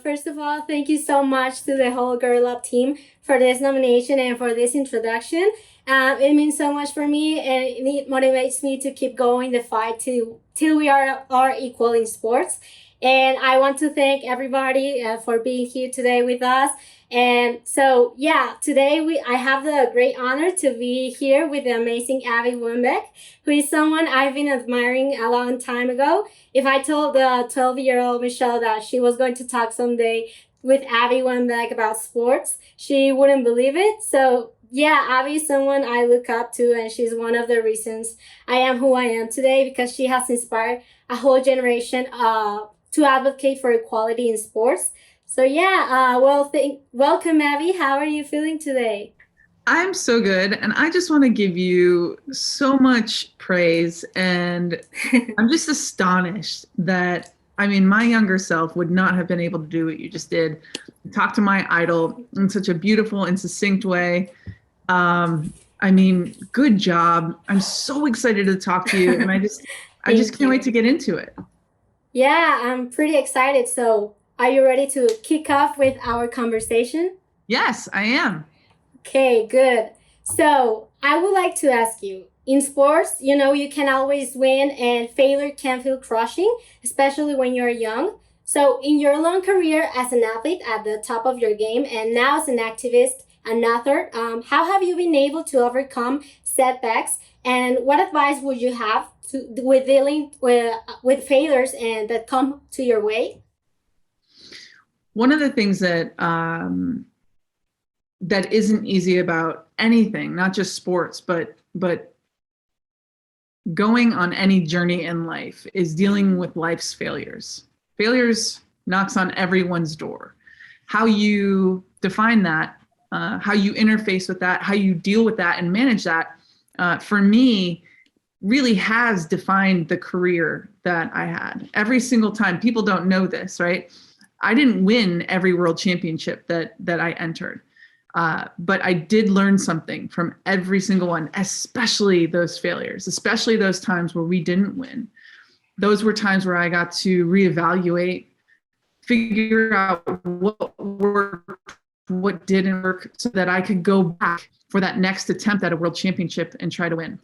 First of all, thank you so much to the whole Girl Up team for this nomination and for this introduction. It means so much for me, and it motivates me to keep going the fight till we are equal in sports. And I want to thank everybody for being here today with us. And so, yeah, today I have the great honor to be here with the amazing Abby Wambach, who is someone I've been admiring a long time ago. If I told the 12-year-old Michelle that she was going to talk someday with Abby Wambach about sports, she wouldn't believe it. So, yeah, Abby is someone I look up to, and she's one of the reasons I am who I am today because she has inspired a whole generation to advocate for equality in sports. So yeah, welcome, Abby. How are you feeling today? I'm so good. And I just want to give you so much praise. And I'm just astonished that, I mean, my younger self would not have been able to do what you just did. Talk to my idol in such a beautiful and succinct way. I mean, good job. I'm so excited to talk to you. And I just can't wait to get into it. Yeah, I'm pretty excited. So, are you ready to kick off with our conversation? Yes, I am. Okay, good. So, I would like to ask you, in sports, you can always win and failure can feel crushing, especially when you're young. So, in your long career as an athlete at the top of your game and now as an activist and author, how have you been able to overcome setbacks? And what advice would you have with dealing with failures and that come to your way? One of the things that isn't easy about anything, not just sports, but going on any journey in life, is dealing with life's failures. Failures knocks on everyone's door. How you define that, how you interface with that, how you deal with that and manage that, for me, really has defined the career that I had. Every single time, people don't know this, right? I didn't win every world championship that I entered. But I did learn something from every single one, especially those failures, especially those times where we didn't win. Those were times where I got to reevaluate, figure out what worked, what didn't work, so that I could go back for that next attempt at a world championship and try to win.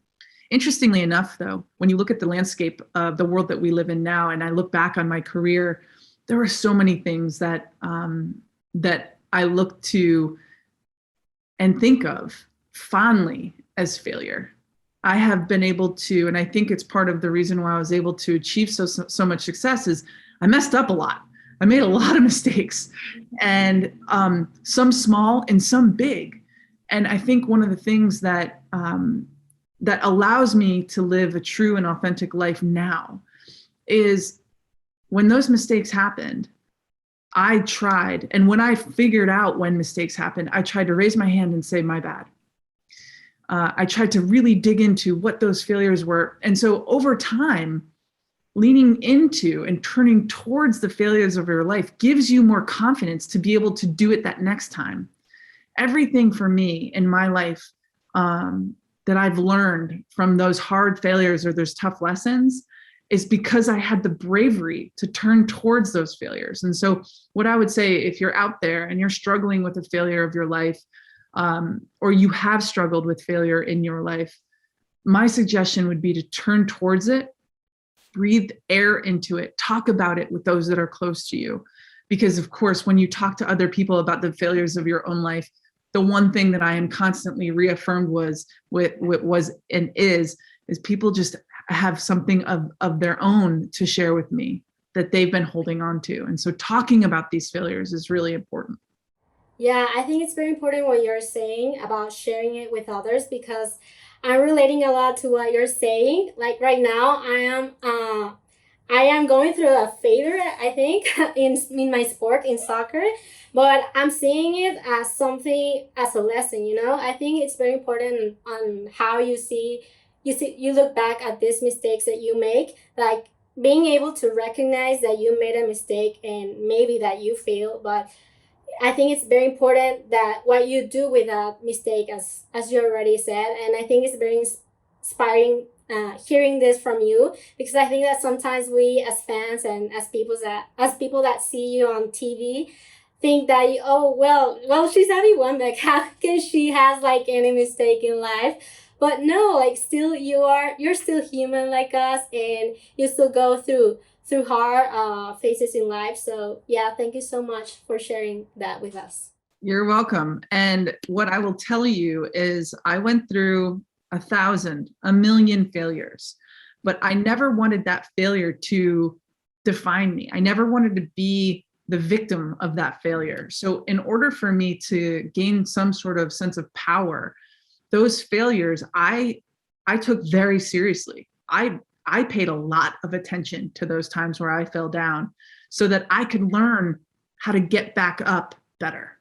Interestingly enough, though, when you look at the landscape of the world that we live in now, and I look back on my career, there were so many things that I look to and think of fondly as failure. I have been able to, and I think it's part of the reason why I was able to achieve so much success, is I messed up a lot. I made a lot of mistakes, and some small and some big. And I think one of the things that allows me to live a true and authentic life now is when those mistakes happened, I tried. And when I figured out when mistakes happened, I tried to raise my hand and say, my bad. I tried to really dig into what those failures were. And so over time, leaning into and turning towards the failures of your life gives you more confidence to be able to do it that next time. Everything for me in my life that I've learned from those hard failures or those tough lessons is because I had the bravery to turn towards those failures. And so what I would say, if you're out there and you're struggling with a failure of your life, or you have struggled with failure in your life, my suggestion would be to turn towards it, breathe air into it, talk about it with those that are close to you. Because of course, when you talk to other people about the failures of your own life, the one thing that I am constantly reaffirmed was and is people just have something of their own to share with me that they've been holding on to. And so talking about these failures is really important. Yeah, I think it's very important what you're saying about sharing it with others because I'm relating a lot to what you're saying. Like right now, I am going through a failure, I think, in my sport in soccer, but I'm seeing it as something as a lesson. I think it's very important on how you look back at these mistakes that you make, like being able to recognize that you made a mistake and maybe that you fail, but I think it's very important that what you do with that mistake, as you already said, and I think it's very inspiring hearing this from you, because I think that sometimes we as fans and as people that see you on TV think that oh well she's Abby Wambach, how can she has like any mistake in life? But no, like still you're still human like us, and you still go through hard phases in life. So yeah, thank you so much for sharing that with us. You're welcome. And what I will tell you is I went through 1,000, a million failures, but I never wanted that failure to define me. I never wanted to be the victim of that failure. So in order for me to gain some sort of sense of power, those failures I took very seriously. I paid a lot of attention to those times where I fell down so that I could learn how to get back up better.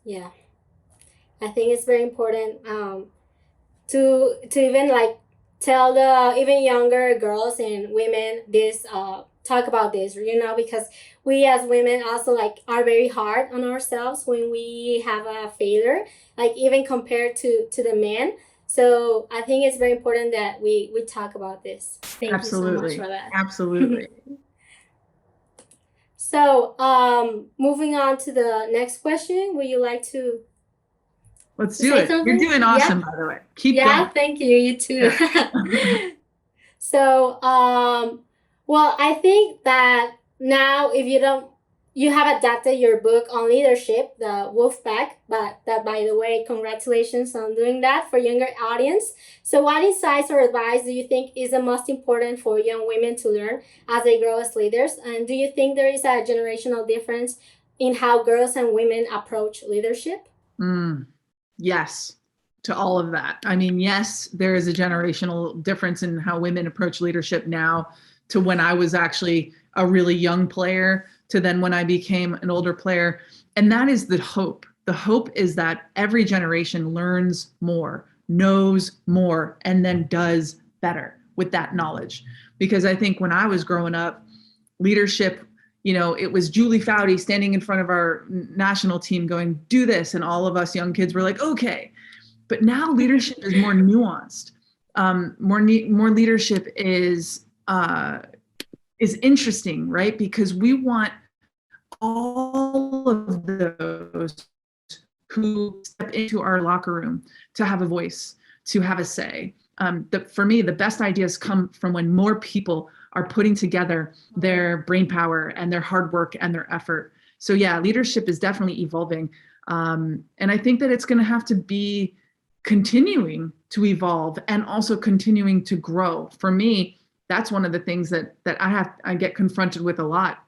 Yeah, I think it's very important to even like tell the even younger girls and women this talk about this, because we as women also like are very hard on ourselves when we have a failure, like even compared to the men. So I think it's very important that we talk about this. Thank Absolutely. you so much for that. Absolutely. So moving on to the next question, would you like to Let's do it. Something? You're doing awesome, by the way. Keep going. Thank you. You too. Yeah. So, well, I think that now if you have adapted your book on leadership, the Wambach, but that, by the way, congratulations on doing that for younger audience. So what insights or advice do you think is the most important for young women to learn as they grow as leaders? And do you think there is a generational difference in how girls and women approach leadership? Yes, to all of that. I mean, yes, there is a generational difference in how women approach leadership now to when I was actually a really young player to then when I became an older player. And that is the hope. The hope is that every generation learns more, knows more, and then does better with that knowledge. Because I think when I was growing up, leadership, it was Julie Foudy standing in front of our national team going, do this. And all of us young kids were like, okay. But now leadership is more nuanced. More leadership is interesting, right? Because we want all of those who step into our locker room to have a voice, to have a say. For me, the best ideas come from when more people are putting together their brain power and their hard work and their effort. So yeah, leadership is definitely evolving. And I think that it's going to have to be continuing to evolve and also continuing to grow. For me, that's one of the things that I get confronted with a lot.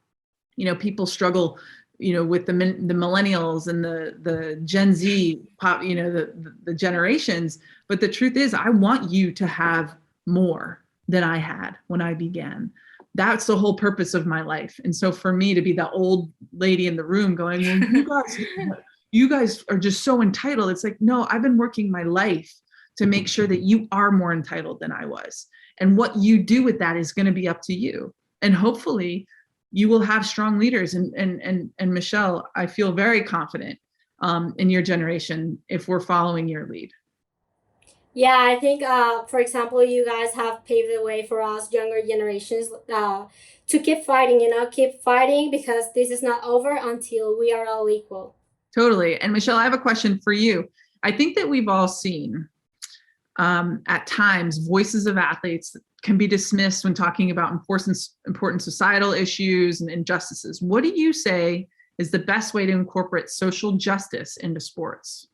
People struggle, with the millennials and the Gen Z pop, the generations. But the truth is, I want you to have more than I had when I began. That's the whole purpose of my life. And so for me to be the old lady in the room going, well, you guys are just so entitled. It's like, no, I've been working my life to make sure that you are more entitled than I was. And what you do with that is going to be up to you. And hopefully you will have strong leaders. And Michelle, I feel very confident in your generation if we're following your lead. Yeah, I think, for example, you guys have paved the way for us younger generations to keep fighting because this is not over until we are all equal. Totally. And Michelle, I have a question for you. I think that we've all seen at times voices of athletes can be dismissed when talking about important societal issues and injustices. What do you say is the best way to incorporate social justice into sports?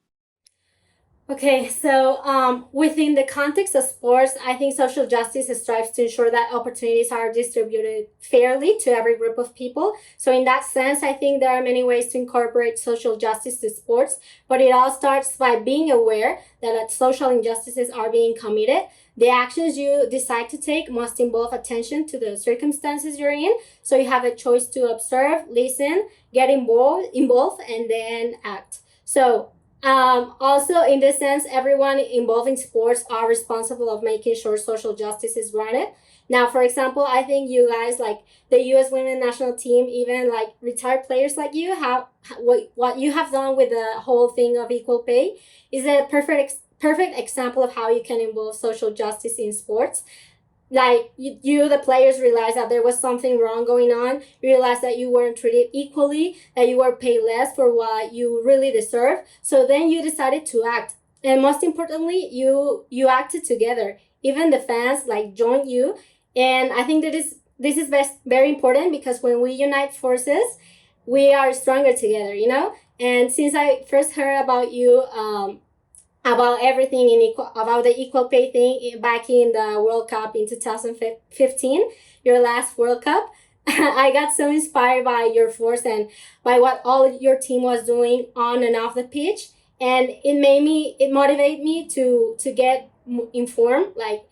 Okay, so within the context of sports, I think social justice strives to ensure that opportunities are distributed fairly to every group of people. So in that sense, I think there are many ways to incorporate social justice to sports, but it all starts by being aware that social injustices are being committed. The actions you decide to take must involve attention to the circumstances you're in. So you have a choice to observe, listen, get involved, and then act. So also, in this sense, everyone involved in sports are responsible of making sure social justice is granted. Now, for example, I think you guys, like the U.S. women national team, even like retired players like you, have what you have done with the whole thing of equal pay is a perfect example of how you can involve social justice in sports. Like you the players realized that there was something wrong going on. You realized that you weren't treated equally, that you were paid less for what you really deserve. So then you decided to act, and most importantly, you acted together. Even the fans like joined you, and I think that this is very important, because when we unite forces, we are stronger together. You know. And since I first heard about you, about everything about the equal pay thing back in the World Cup in 2015, your last World Cup, I got so inspired by your force and by what all your team was doing on and off the pitch, and it motivated me to get informed. Like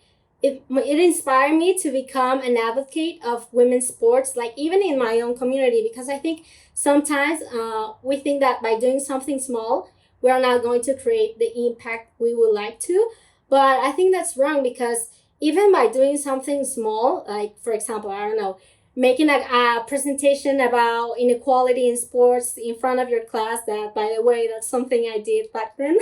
it inspired me to become an advocate of women's sports, like even in my own community, because I think sometimes we think that by doing something small, we are not going to create the impact we would like to. But I think that's wrong, because even by doing something small, like for example, I don't know, making a presentation about inequality in sports in front of your class, that by the way, that's something I did back then,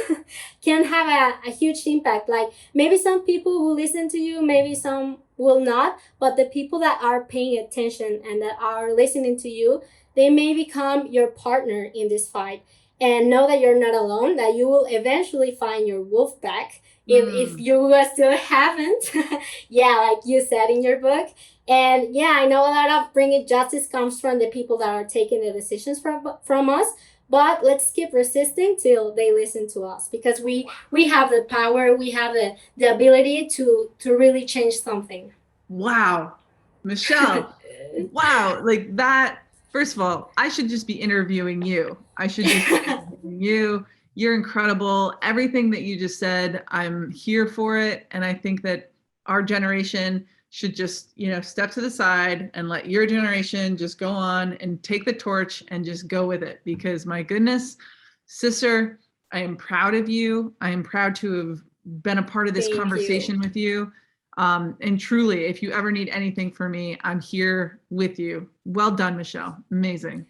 can have a huge impact. Like maybe some people will listen to you, maybe some will not, but the people that are paying attention and that are listening to you, they may become your partner in this fight. And know that you're not alone, that you will eventually find your wolf back, if you still haven't. Yeah, like you said in your book. And yeah, I know a lot of bringing justice comes from the people that are taking the decisions from us, but let's keep resisting till they listen to us, because we have the power, we have the ability to really change something. Wow, Michelle. Wow, like that. First of all, I should just be interviewing you. I should just be interviewing you. You're incredible. Everything that you just said, I'm here for it. And I think that our generation should just, step to the side and let your generation just go on and take the torch and just go with it. Because my goodness, sister, I am proud of you. I am proud to have been a part of this conversation with you. And truly, if you ever need anything from me, I'm here with you. Well done, Michelle. Amazing.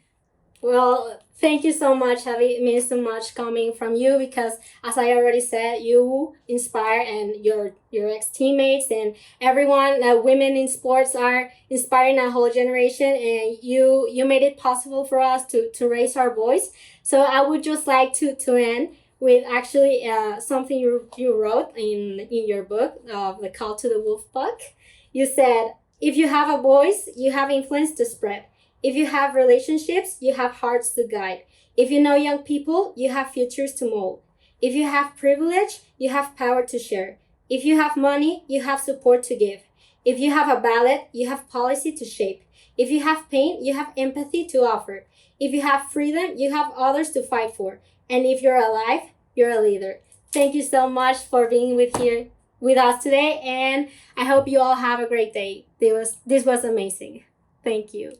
Well, thank you so much. It means so much coming from you, because as I already said, you inspire, and your ex-teammates and everyone, women in sports are inspiring a whole generation, and you made it possible for us to raise our voice. So I would just like to end with actually something you wrote in your book of The Call to the Wolfpack. You said, if you have a voice, you have influence to spread. If you have relationships, you have hearts to guide. If you know young people, you have futures to mold. If you have privilege, you have power to share. If you have money, you have support to give. If you have a ballot, you have policy to shape. If you have pain, you have empathy to offer. If you have freedom, you have others to fight for. And if you're alive, you're a leader. Thank you so much for being here with us today, and I hope you all have a great day. This was amazing. Thank you.